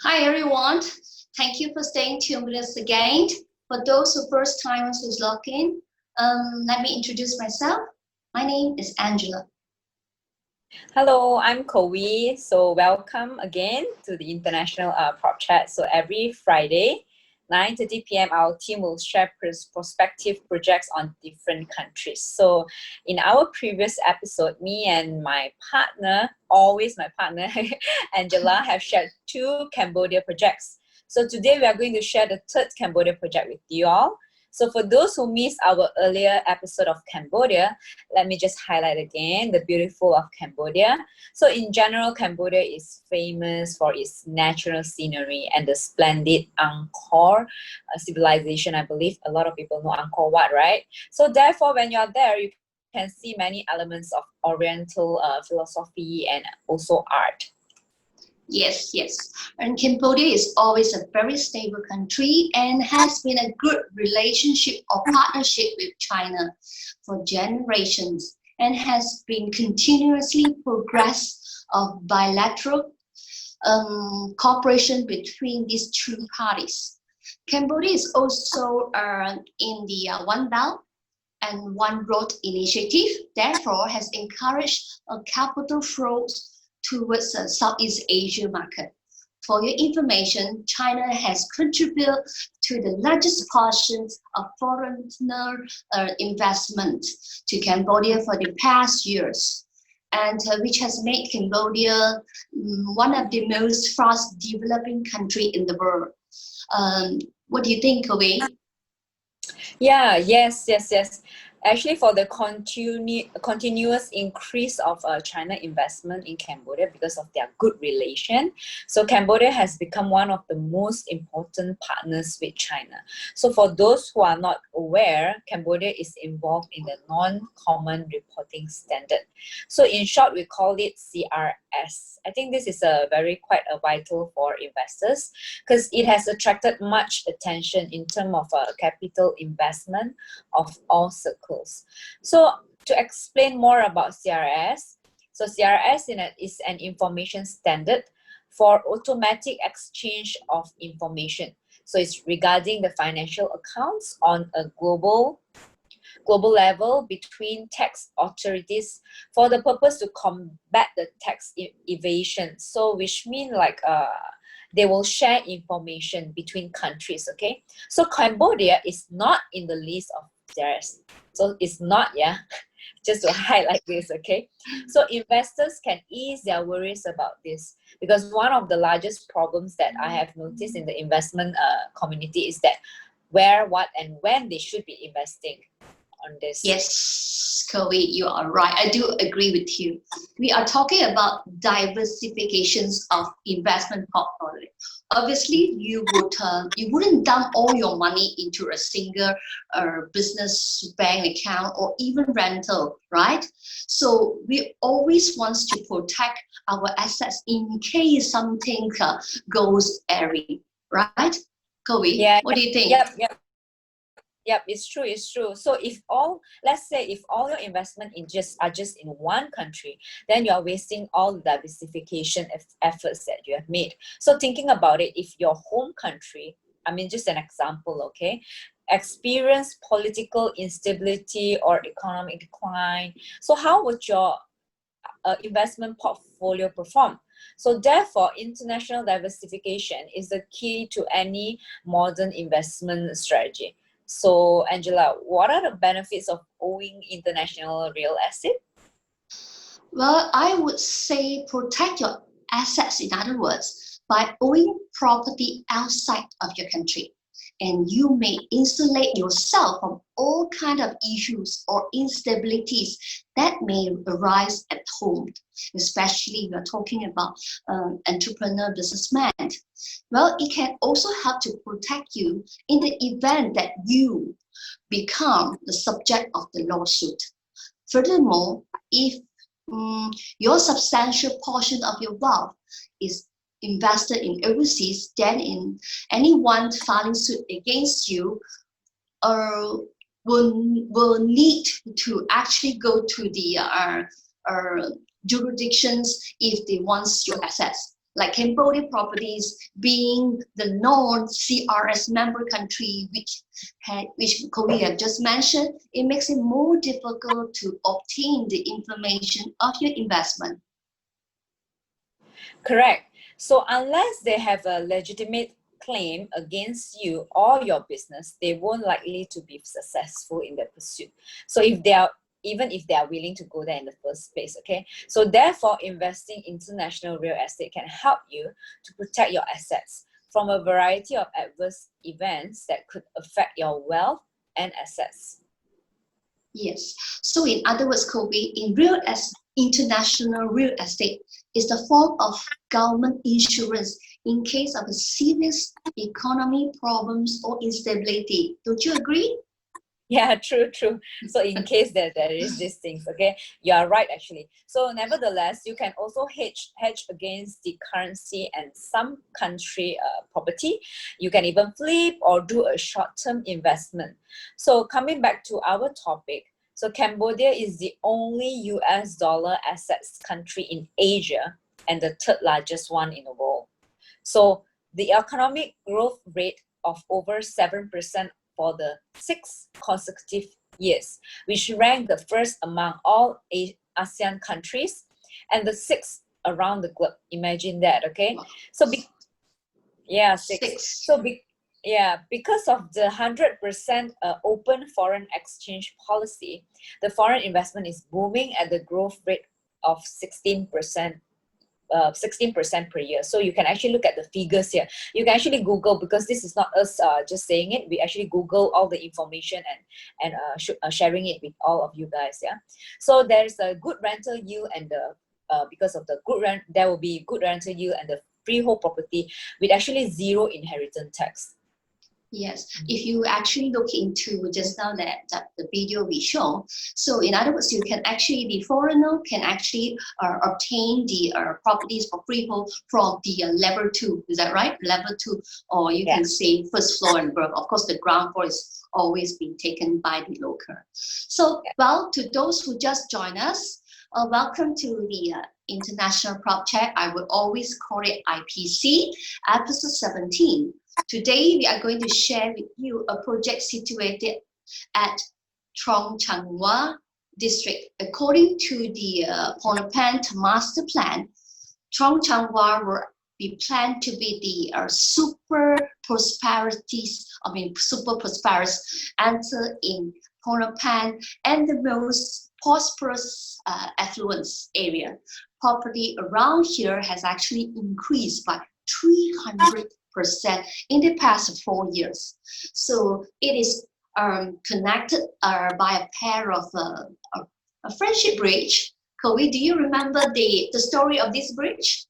Hi everyone, thank you for staying tuned with us again. For those who first timers who's logged in, let me introduce myself. My name is Angela. Hello, I'm Kowi. So welcome again to the International Prop Chat. So every Friday, 9:30 p.m., our team will share prospective projects on different countries. So in our previous episode, me and my partner, always my partner, Angela, have shared 2 Cambodia projects. So today we are going to share the 3rd Cambodia project with you all. So for those who missed our earlier episode of Cambodia, let me just highlight again the beautiful of Cambodia. So in general, Cambodia is famous for its natural scenery and the splendid Angkor civilization. I believe a lot of people know Angkor Wat, right? So therefore, when you're there, you can see many elements of Oriental philosophy and also art. Yes. And Cambodia is always a very stable country and has been a good relationship or partnership with China for generations and has been continuously progress of bilateral cooperation between these 2 parties. Cambodia is also in the One Belt and One Road initiative, therefore has encouraged a capital flow towards the Southeast Asia market. For your information, China has contributed to the largest portions of foreigner investment to Cambodia for the past years, and which has made Cambodia one of the most fast developing country in the world. What do you think, Kobe? Yeah, yes. Actually, for the continuous increase of China investment in Cambodia because of their good relation, so Cambodia has become one of the most important partners with China. So for those who are not aware, Cambodia is involved in the Non-Common Reporting Standard. So in short, we call it CRS. I think this is quite a vital for investors because it has attracted much attention in terms of capital investment of all circles. So to explain more about CRS, so CRS is an information standard for automatic exchange of information. So it's regarding the financial accounts on a global level between tax authorities for the purpose to combat the tax evasion. So which mean they will share information between countries, okay? So Cambodia is not in the list of theirs. So it's not, yeah, just to highlight this, okay? So investors can ease their worries about this because one of the largest problems that I have noticed in the investment community is that where, what, and when they should be investing on this. Yes, Kobe, you are right. I do agree with you. We are talking about diversifications of investment portfolio. Obviously, you wouldn't dump all your money into a single business bank account or even rental, right? So we always want to protect our assets in case something goes awry, right? Kobe, Yeah, what do you think? Yep, it's true. So let's say if all your investment are just in one country, then you are wasting all the diversification efforts that you have made. So thinking about it, if your home country, I mean, just an example, okay, experience political instability or economic decline, so how would your investment portfolio perform? So therefore, international diversification is the key to any modern investment strategy. So Angela, what are the benefits of owning international real estate? Well, I would say protect your assets, in other words, by owning property outside of your country. And you may insulate yourself from all kind of issues or instabilities that may arise at home, especially if you're talking about entrepreneur businessman. Well, it can also help to protect you in the event that you become the subject of the lawsuit. Furthermore, if your substantial portion of your wealth is invested in overseas, then in anyone filing suit against you uh, will need to actually go to the jurisdictions if they want your assets. like Cambodia properties being the non-CRS member country, which Korea just mentioned, it makes it more difficult to obtain the information of your investment. Correct. So unless they have a legitimate claim against you or your business, they won't likely to be successful in their pursuit. So even if they are willing to go there in the first place, okay? So therefore, investing in international real estate can help you to protect your assets from a variety of adverse events that could affect your wealth and assets. Yes. So in other words, Kobe, international real estate is the form of government insurance in case of a serious economy problems or instability. Don't you agree? Yeah, true. So in case there is these things, okay, you are right actually. So nevertheless, you can also hedge against the currency and some country property. You can even flip or do a short-term investment. So coming back to our topic, so Cambodia is the only US dollar assets country in Asia and the third largest one in the world. So the economic growth rate of over 7% for the 6 consecutive years, which ranked the first among all ASEAN countries and the 6th around the globe. Imagine that, okay? So, six. So, because of the 100% open foreign exchange policy, the foreign investment is booming at the growth rate of 16%. 16% per year. So you can actually look at the figures here. You can actually Google, because this is not us just saying it. We actually Google all the information and sharing it with all of you guys. Yeah. So there's a good rental yield, and because of the good rent, there will be good rental yield and the freehold property with actually zero inheritance tax. Yes, if you actually look into just now that the video we show, so in other words, you can actually, the foreigner can actually obtain the properties for freehold from the level 2, is that right? Level 2, or you can say first floor and above. Of course, the ground floor is always being taken by the local. So, well, to those who just joined us, welcome to the International Prop Check. I would always call it IPC, episode 17. Today, we are going to share with you a project situated at Trong Chang Hua district. According to the Phnom Penh Master Plan, Trong Chang Hua will be planned to be the super prosperous answer in Phnom Penh and the most prosperous affluence area. Property around here has actually increased by 300% in the past 4 years. So it is connected by a pair of a friendship bridge. Kobe, do you remember the story of this bridge?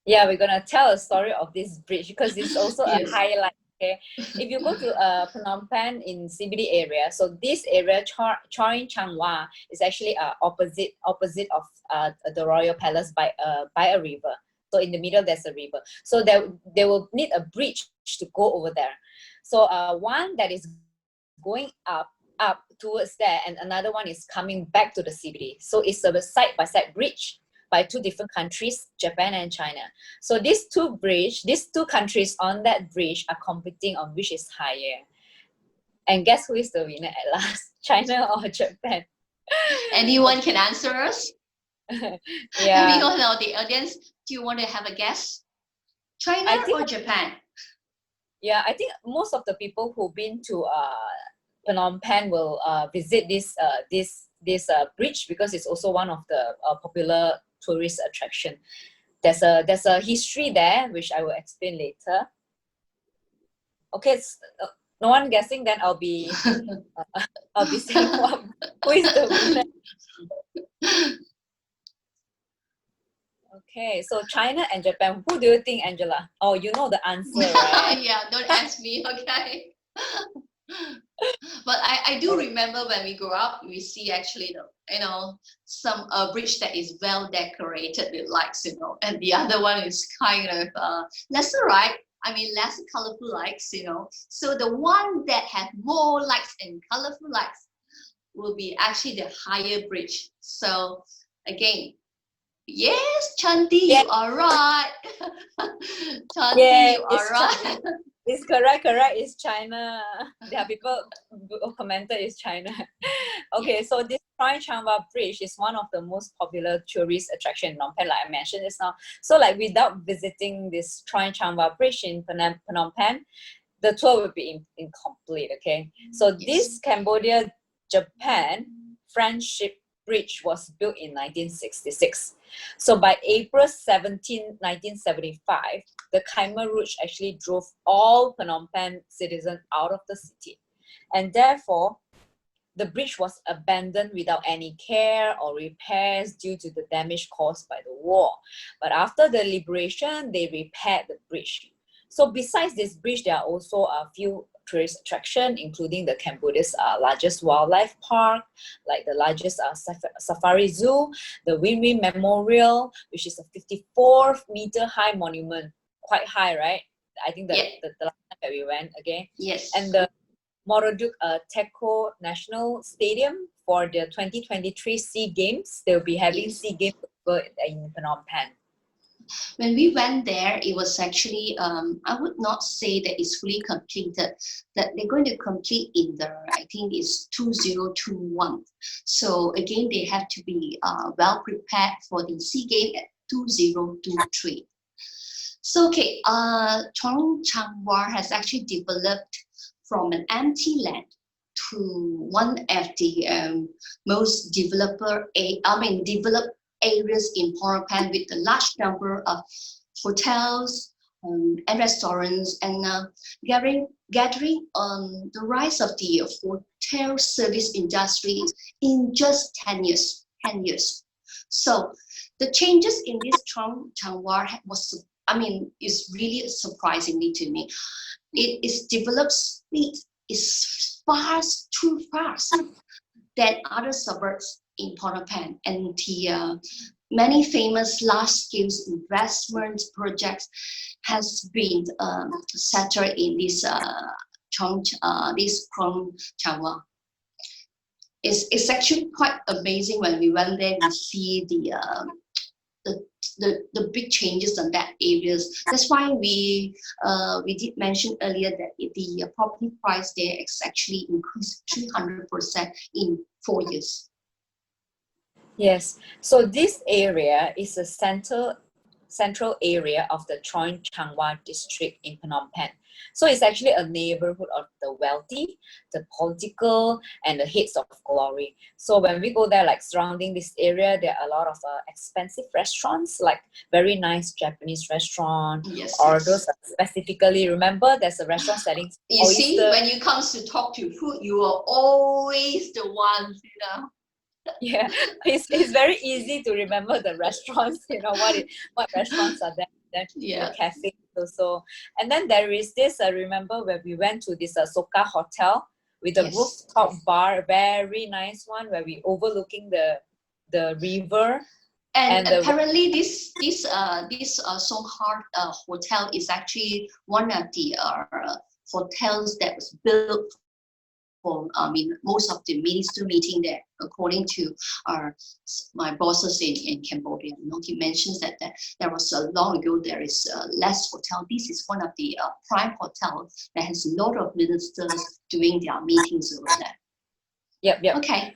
Yeah, we're gonna tell a story of this bridge because it's also a highlight. Okay, if you go to Phnom Penh in CBD area, so this area Choi Chang Hua is actually opposite of the Royal Palace by a river. So in the middle there's a river. So they will need a bridge to go over there. So one that is going up towards there, and another one is coming back to the CBD. So it's a side-by-side bridge by 2 different countries, Japan and China. So these two countries on that bridge are competing on which is higher. And guess who is the winner at last? China or Japan? Anyone can answer us? Yeah. We don't know the audience. Do you want to have a guess? China or Japan? Yeah, I think most of the people who've been to Phnom Penh will visit this bridge because it's also one of the popular tourist attraction. There's a history there which I will explain later. Okay, no one guessing. Then I'll be saying who is the winner. Okay, so China and Japan. Who do you think, Angela? Oh, you know the answer, right? Yeah, don't ask me. Okay. But I do remember when we grew up, we see actually some bridge that is well decorated with lights, and the other one is kind of lesser, right? I mean, less colorful lights, So the one that had more lights and colorful lights will be actually the higher bridge. So again, Yes, Chanti, Yeah, you are right. Chanti, yeah, you are right. it's correct, correct. It's China. There are people who commented it's China. Okay, so this Troy Changwa Bridge is one of the most popular tourist attraction in Phnom Penh, like I mentioned just now. So like without visiting this Troy Changwa Bridge in Phnom Penh, the tour would be incomplete. Okay, so Yes. this Cambodia Japan friendship bridge was built in 1966. So by April 17, 1975, the Khmer Rouge actually drove all Phnom Penh citizens out of the city, and therefore the bridge was abandoned without any care or repairs due to the damage caused by the war. But after the liberation, they repaired the bridge. So besides this bridge, there are also a few tourist attractions, including the Cambodia's largest wildlife park, like the largest safari zoo, the Win Win Memorial, which is a 54-meter high monument, quite high, right? I think Yeah. the last time that we went again. Yes. And the Moroduk Teko National Stadium for the 2023 SEA Games. They'll be having Yes. SEA Games over in Phnom Penh. When we went there, it was actually, I would not say that it's fully completed, that they're going to complete in the, I think it's 2021. So again, they have to be well prepared for the SEA Games at 2023. So, okay, Chong Chang War has actually developed from an empty land to one of the most developed areas in Phnom Penh with a large number of hotels and restaurants, and gathering on the rise of the hotel service industry in just 10 years. 10 years. So the changes in this Chong Chang War was, is really surprisingly to me. It is developed speed is too fast than other suburbs in Phnom Penh, and the many famous large-scale investment projects has been settled in this this Krong Chawa. It's actually quite amazing when we went there. We see the big changes on that areas. That's why we did mention earlier that the property price there is actually increased 300% in 4 years. Yes, so this area is a central area of the Chong Changwa district in Phnom Penh. So it's actually a neighborhood of the wealthy, the political, and the heads of glory. So when we go there, like surrounding this area, there are a lot of expensive restaurants, like very nice Japanese restaurant, Yes, or yes. those specifically, remember there's a restaurant selling You oyster. see, when you comes to talk to food, you are always the ones, you know. Yeah, it's very easy to remember the restaurants, what restaurants are there, then Yeah. the cafes also. And then there is this, I remember when we went to this Soka Hotel with a Yes. rooftop bar, very nice one, where we overlooking the river. And apparently this Songhar hotel is actually one of the hotels that was built for most of the minister meeting there, according to my bosses in Cambodia. He mentions that there was long ago there is less hotel. This is one of the prime hotels that has a lot of ministers doing their meetings over there. Yep. Okay.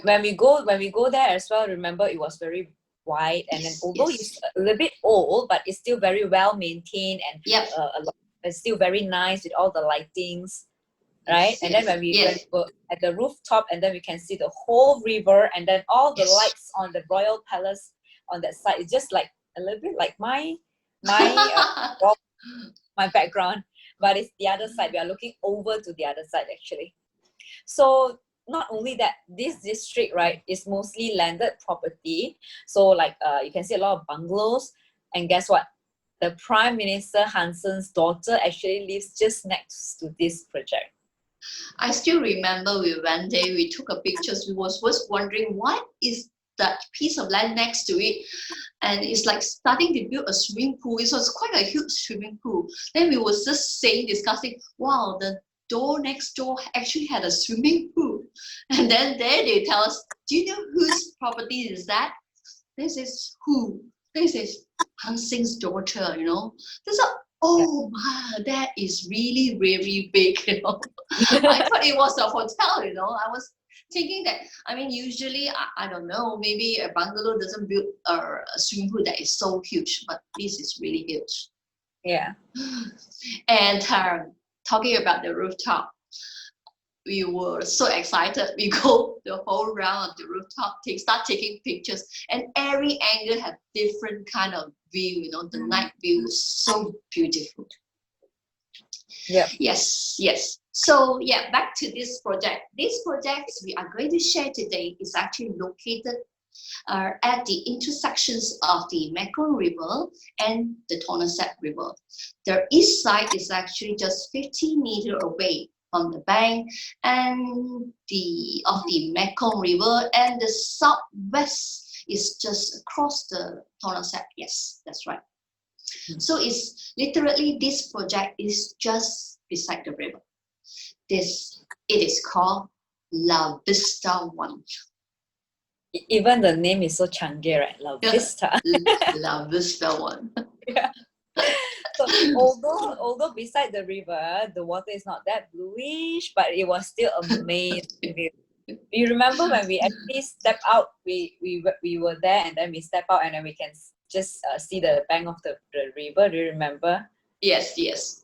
When we go there as well, remember it was very wide, and then although it's a little bit old, but it's still very well maintained, and it's still very nice with all the lightings. Right, and then when we were at the rooftop, and then we can see the whole river, and then all the lights on the royal palace on that side. It's just like a little bit like my background, but it's the other side. We are looking over to the other side actually. So not only that, this district, right, is mostly landed property. So like you can see a lot of bungalows, and guess what? The Prime Minister Hansen's daughter actually lives just next to this project. I still remember we went there, we took a pictures, we was wondering what is that piece of land next to it, and it's like starting to build a swimming pool. It was quite a huge swimming pool. Then we was just discussing, wow, the door next door actually had a swimming pool. And then there they tell us, do you know whose property is that? This is who? This is Han Xing's daughter, you know. This is, oh wow, that is really, really big, you know. I thought it was a hotel, you know. I was thinking that, I mean, usually, I don't know, maybe a bungalow doesn't build a swimming pool that is so huge, but this is really huge. Yeah. And talking about the rooftop, we were so excited. We go the whole round of the rooftop, start taking pictures, and every angle have different kind of view. You know, the night view is so beautiful. Yeah. Yes, yes. So yeah, back to this project. This project we are going to share today is actually located at the intersections of the Mekong River and the Tonlesap River. The east side is actually just 50 meters away from the bank and of the Mekong River, and the southwest is just across the Tonlesap. Yes, that's right. So it's literally, this project is just beside the river. It is called La Vista One. Even the name is so Changi, right? La Vista. La Vista One. Yeah. So although beside the river, the water is not that bluish, but it was still amazing. You remember when we actually stepped out, we were there, and then we step out, and then we can just see the bank of the river. Do you remember? Yes, yes.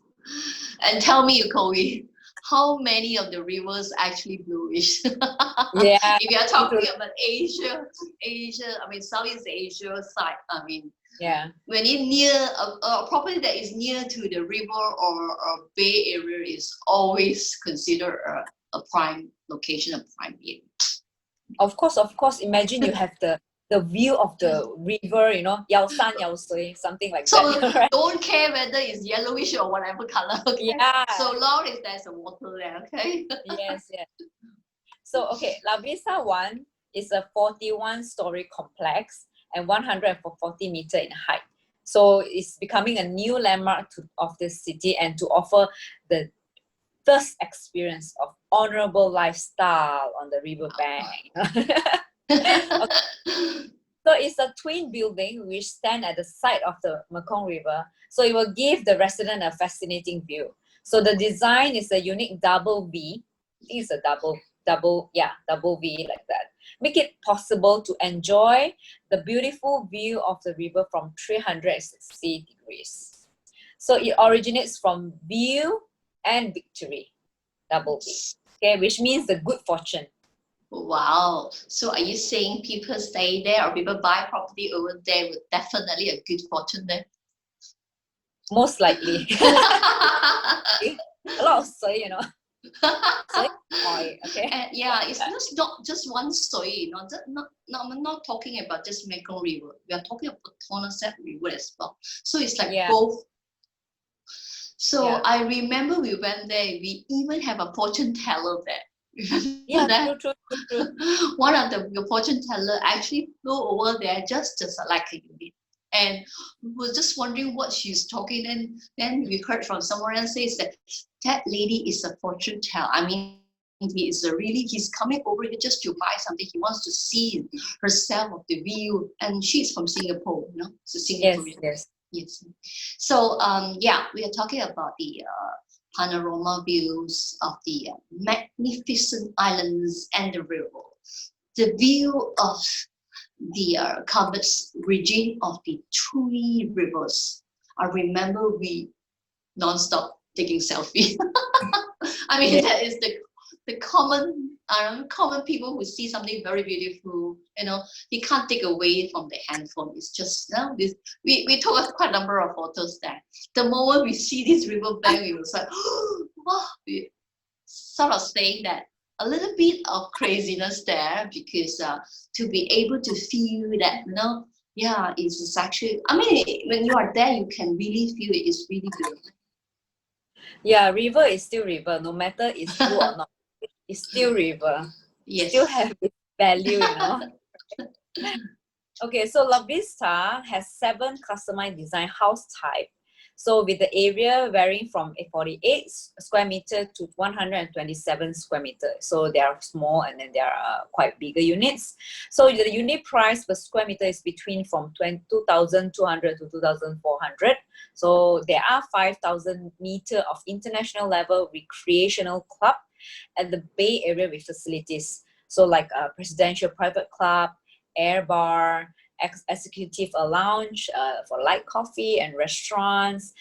And tell me, Chloe, how many of the rivers actually bluish? Yeah. If you are talking about Asia, I mean Southeast Asia side, I mean, yeah, when you're near a property that is near to the river or a bay area is always considered a prime location, a prime area. Of course. Imagine you have the view of the river, you know, Yao San Yao Sui, something like So that. Right? don't care whether it's yellowish or whatever color. Okay? Yeah. So long as there's a water there, okay? Yes. So okay, La Vista One is a 41-story complex and 140 meter in height. So it's becoming a new landmark of this city, and to offer the first experience of honorable lifestyle on the riverbank. Okay. So it's a twin building which stand at the side of the Mekong River. So it will give the resident a fascinating view. So the design is a unique double V. It's a double V like that. Make it possible to enjoy the beautiful view of the river from 360 degrees. So it originates from view and victory, double V. Okay, which means the good fortune. Wow. So are you saying people stay there or people buy property over there with definitely a good fortune there? Most likely. A lot of soy, you know. Soy oil, okay? And yeah, it's not just one soy, you know. I'm not talking about just Mekong River. We are talking about Tonlesap River as well. So it's like both. So I remember we went there. We even have a fortune teller there. Yeah, true. One of the fortune teller actually flew over there just to select a unit. And we were just wondering what she's talking. And then we heard from someone else says that lady is a fortune teller. I mean, he's coming over here just to buy something. He wants to see herself of the view. And she's from Singapore, you know, so Singaporean. Yes. So we are talking about the panorama views of the magnificent islands and the river. The view of the covered region of the three rivers. I remember we non-stop taking selfie. I mean, that is the common people who see something very beautiful, you know, you can't take away from the handphone. It's just, you know, we took quite a number of photos there. The moment we see this riverbank, we was like, wow, we sort of saying that a little bit of craziness there, because to be able to feel that, you know, yeah, it's actually, I mean, when you are there, you can really feel it. It's really beautiful. Yeah, river is still river, no matter it's blue or not. It's still river. Yes. Still have its value, you know. Okay, so La Vista has 7 customized design house type. So with the area varying from 48 square meter to 127 square meter. So they are small and then they are quite bigger units. So the unit price per square meter is between from 2,200 to 2,400. So there are 5,000 meter of international level recreational club at the Bay Area with facilities. So like a presidential private club, air bar, executive lounge for light coffee and restaurants,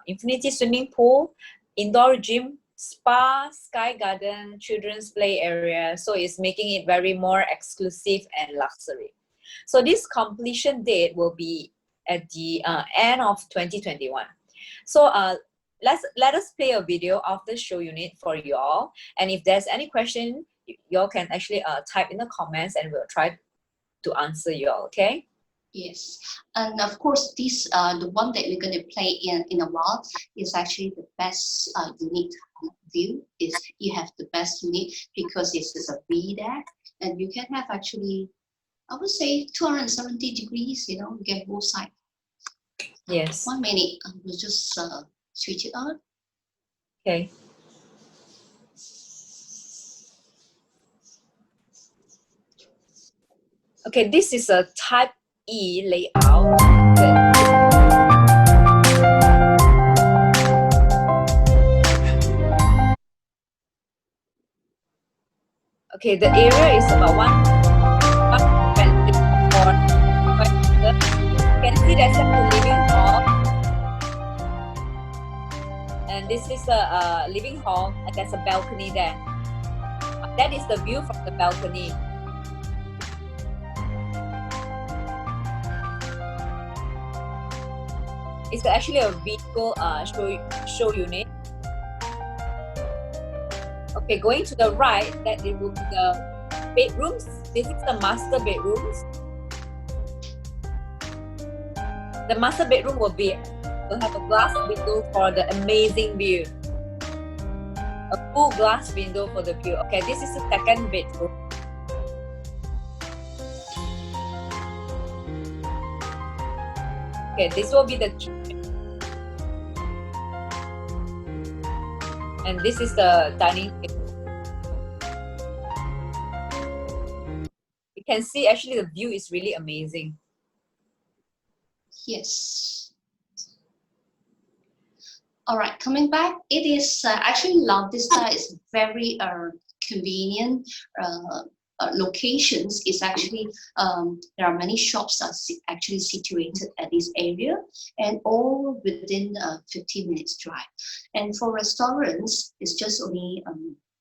infinity swimming pool, indoor gym, spa, sky garden, children's play area. So it's making it very more exclusive and luxury. So this completion date will be at the end of 2021. So let us play a of the show unit for you all. And if there's any question, you all can actually type in the comments and we'll try to answer you all, okay? Yes, and of course, this the one that we're going to play in a while is actually the best unit view. Is you have the best unit because it's a V there, and you can have actually, I would say 270 degrees. You know, you get both sides. Yes. 1 minute, we'll just switch it on. Okay. Okay, this is a type E layout. Okay, the area is about 1 you can see that's a living hall. And this is a living hall and there's a balcony there. That is the view from the balcony. It's actually a vehicle show unit. Okay, going to the right, that it will be the bedrooms. This is the master bedrooms. The master bedroom will have a glass window for the amazing view. A full glass window for the view. Okay, this is the second bedroom. Okay, this will be the kitchen. And this is the dining table. You can see actually the view is really amazing. Yes. All right, coming back, it is actually Vista is very convenient locations. Is actually there are many shops are actually situated at this area, and all within 15 minutes drive. And for restaurants, it's just only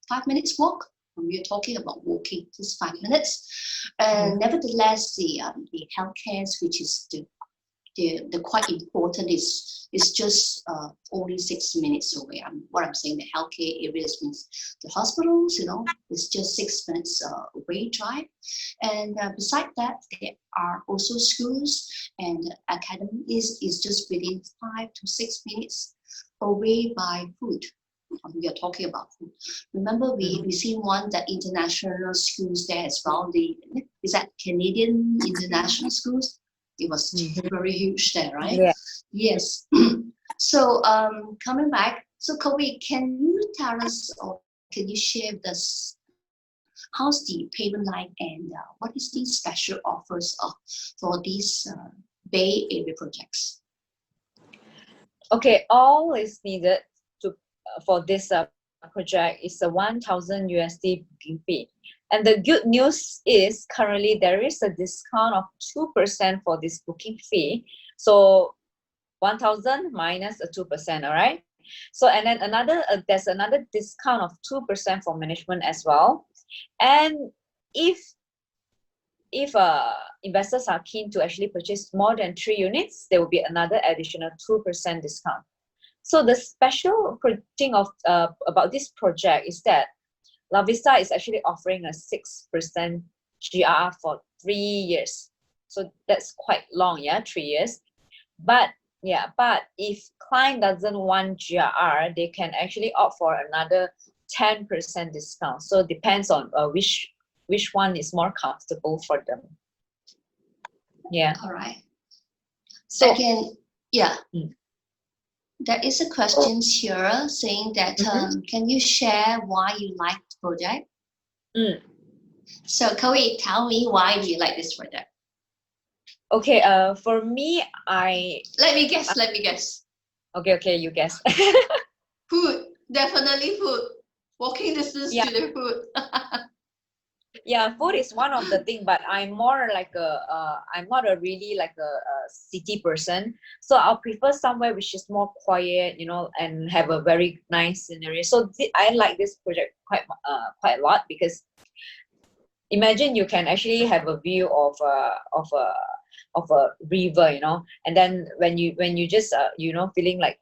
5 minutes walk. We're talking about walking, just 5 minutes. And nevertheless, the healthcare, which is the quite important, is just only 6 minutes away. What I'm saying, the healthcare areas means the hospitals, you know, it's just 6 minutes away drive. And beside that, there are also schools and academy is just within 5 to 6 minutes away by food. We are talking about food. Remember, we seen one that international schools there as well. Is that Canadian international schools? It was very huge there, right? Yeah. Yes. So coming back, so Kobe, can you tell us or can you share with us how's the payment like and what is the special offers for these Bay Area projects? Okay, all is needed to for this project is a 1,000 USD booking fee. And the good news is currently there is a discount of 2% for this booking fee. So 1,000 minus a 2%, all right? So and then there's another discount of 2% for management as well. And if investors are keen to actually purchase more than 3 units, there will be another additional 2% discount. So the special thing of about this project is that Vista is actually offering a 6% GRR for 3 years. So that's quite long, yeah, 3 years. But if client doesn't want GRR, they can actually opt for another 10% discount. So it depends on which one is more comfortable for them. Yeah. All right. So again, yeah. There is a question here saying that can you share why you like the project? So Chloe, tell me, why do you like this project? Okay, for me, Let me guess. Okay, you guess. Food, definitely food. Walking distance Yeah. to the food. Yeah, food is one of the thing, but I'm more like I'm not a really like a city person, so I'll prefer somewhere which is more quiet, you know, and have a very nice scenery. So I like this project quite a lot, because imagine you can actually have a view of a river, you know, and then when you just you know, feeling like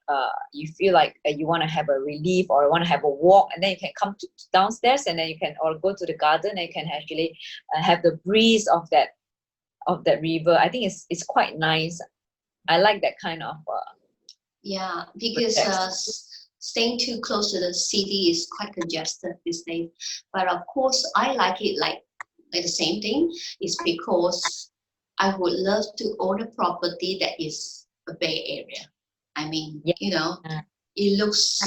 you feel like you want to have a relief or want to have a walk, and then you can come to downstairs, and then you can, or go to the garden, and you can actually have the breeze of that river. I think it's quite nice. I like that kind of Yeah, because staying too close to the city is quite congested these days. But of course, I like it like the same thing. Is because I would love to own a property that is a Bay Area. I mean, yeah. you know, it looks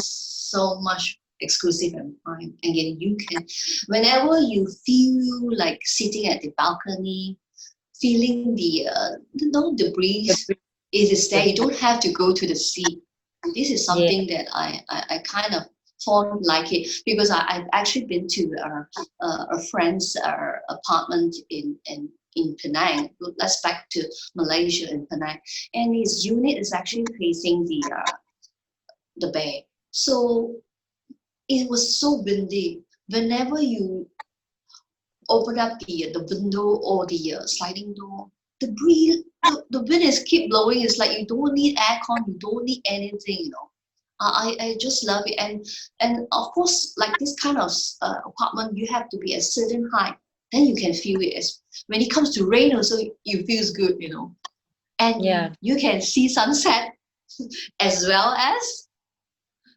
so much exclusive and fine. Again, you can, whenever you feel like sitting at the balcony, feeling the breeze, it is there. You don't have to go to the sea. This is something that I kind of fond like it, because I've actually been to a friend's apartment in Penang. Let's back to Malaysia in Penang, and his unit is actually facing the bay. So it was so windy. Whenever you open up the window or the sliding door, the breeze, the wind is keep blowing. It's like you don't need aircon, you don't need anything, you know. I just love it, and of course, like this kind of apartment, you have to be a certain height, then you can feel it. When it comes to rain, also you feels good, you know, and you can see sunset as well as,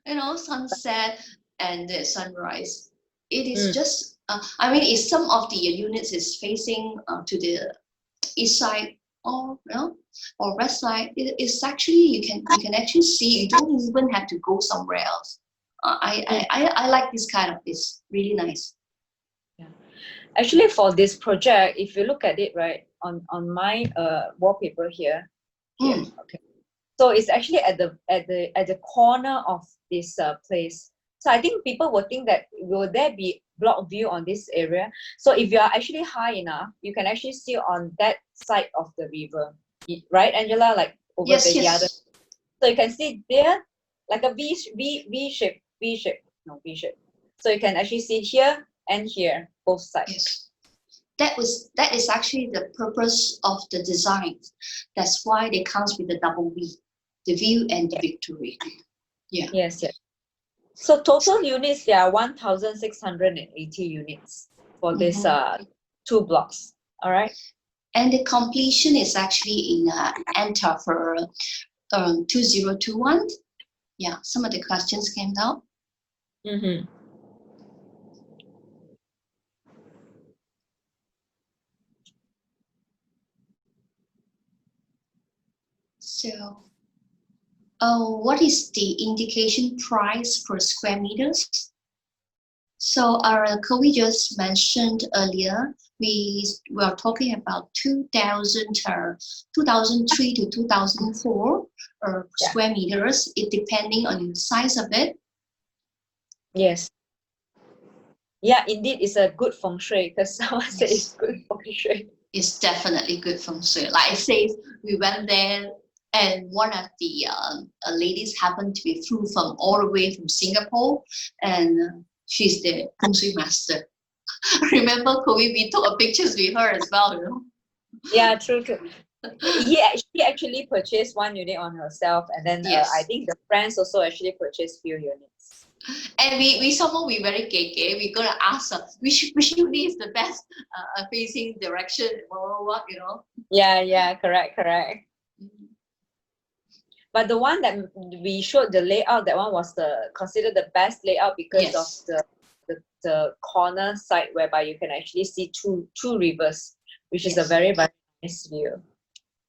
you know, sunset and the sunrise. It is just, I mean, if some of the units is facing to the east side, or you know, or west side, it's actually you can actually see. You don't even have to go somewhere else. I like this kind of. It's really nice. Yeah. Actually, for this project, if you look at it right on my wallpaper here, okay. So it's actually at the corner of this place. So I think people will think that will there be block view on this area. So if you are actually high enough, you can actually see on that side of the river, right, Angela? Like over the other. So you can see there like a V shape, no V shape. So you can actually see here and here, both sides. Yes. That is actually the purpose of the design. That's why they comes with the double V, the view and the victory. Yeah. Yes. So total units, there are 1,680 units for this 2 blocks. All right. And the completion is actually in enter for 2021. Yeah, some of the questions came out. So, what is the indication price per square meters? So, Kobe just mentioned earlier, we were talking about 2003 to 2004 square meters, it depending on the size of it. Yes. Yeah, indeed, it's a good feng shui, because someone said it's good feng shui. It's definitely good feng shui. Like I say, we went there, and one of the ladies happened to be flew from all the way from Singapore, and she's the feng shui master. Remember, Kobe, we took pictures with her as well, you know? Yeah, true. Yeah, she actually purchased 1 unit on herself, and then I think the friends also actually purchased few units. And we very gay. We're gonna ask her which unit is the best facing direction, what, you know? Yeah, correct. But the one that we showed the layout, that one was considered the best layout because of the corner side, whereby you can actually see two rivers, which is a very, very nice view.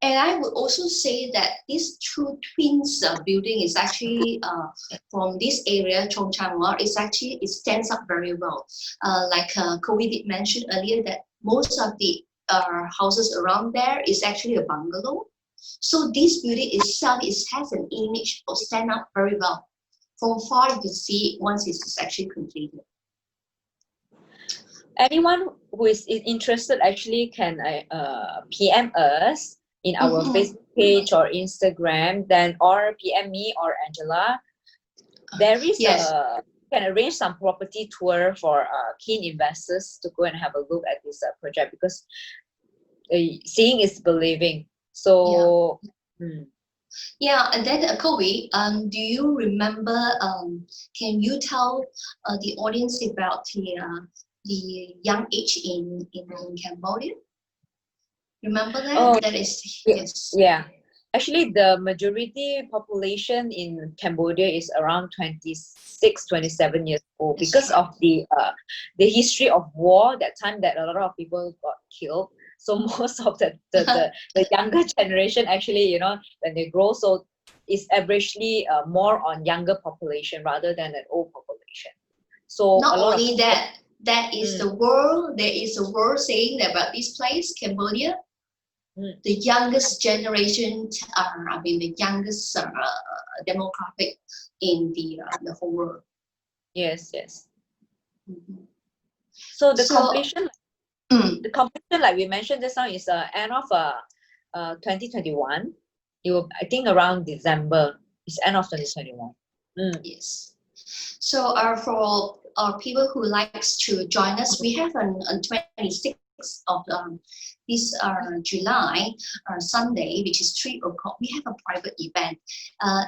And I would also say that this two twins building is actually from this area, Chongchangwa, is actually, it stands up very well. Like Kobe did mention earlier that most of the houses around there is actually a bungalow. So this building itself has an image of stand up very well. From far you can see it once it's actually completed. Anyone who is interested actually can PM us in our Facebook page or Instagram, then or PM me or Angela. There is Yes. can arrange some property tour for keen investors to go and have a look at this project, because seeing is believing. So yeah, and then Kobe, do you remember? Can you tell the audience about the young age in Cambodia? Remember that? Oh, that is yes. Yeah. Actually, the majority population in Cambodia is around 26, 27 years old, because of the history of war, that time that a lot of people got killed. So most of the younger generation actually, you know, when they grow, so it's averagely more on younger population rather than an old population. So not a lot only of that, that is the world. There is a word saying about this place, Cambodia. The youngest generation are, I mean, the youngest demographic in the whole world. Yes, yes. So the completion, like we mentioned just now, is end of 2021. It will, I think, around December. It's end of 2021. Yes. So for our people who likes to join us, we have on 26th of this July, Sunday, which is 3 o'clock, we have a private event.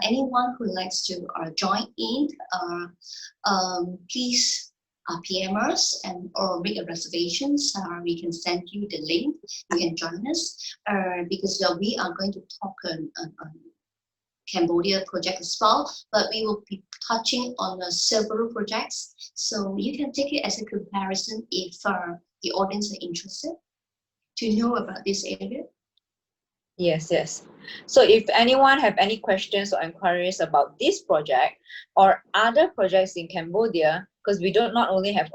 Anyone who likes to join in, please PM us or make a reservation. We can send you the link. You can join us because we are going to talk on Cambodia project as well, but we will be touching on several projects, so you can take it as a comparison if the audience are interested to know about this area. Yes, yes. So if anyone have any questions or inquiries about this project or other projects in Cambodia, because we don't not only have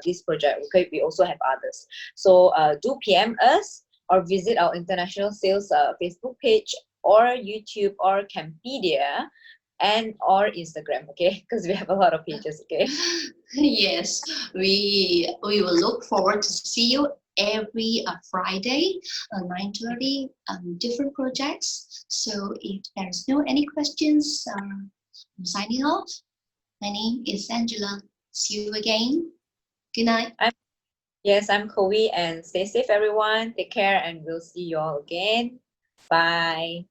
this project, okay, we also have others. So do PM us or visit our international sales Facebook page or YouTube or Campedia and or Instagram, okay, because we have a lot of pages, okay. Yes, we will look forward to see you every Friday 9:30, different projects. So if there's no any questions, I'm signing off. My name is Angela. See you again. Good night. I'm Chloe, and stay safe everyone. Take care and we'll see you all again. Bye.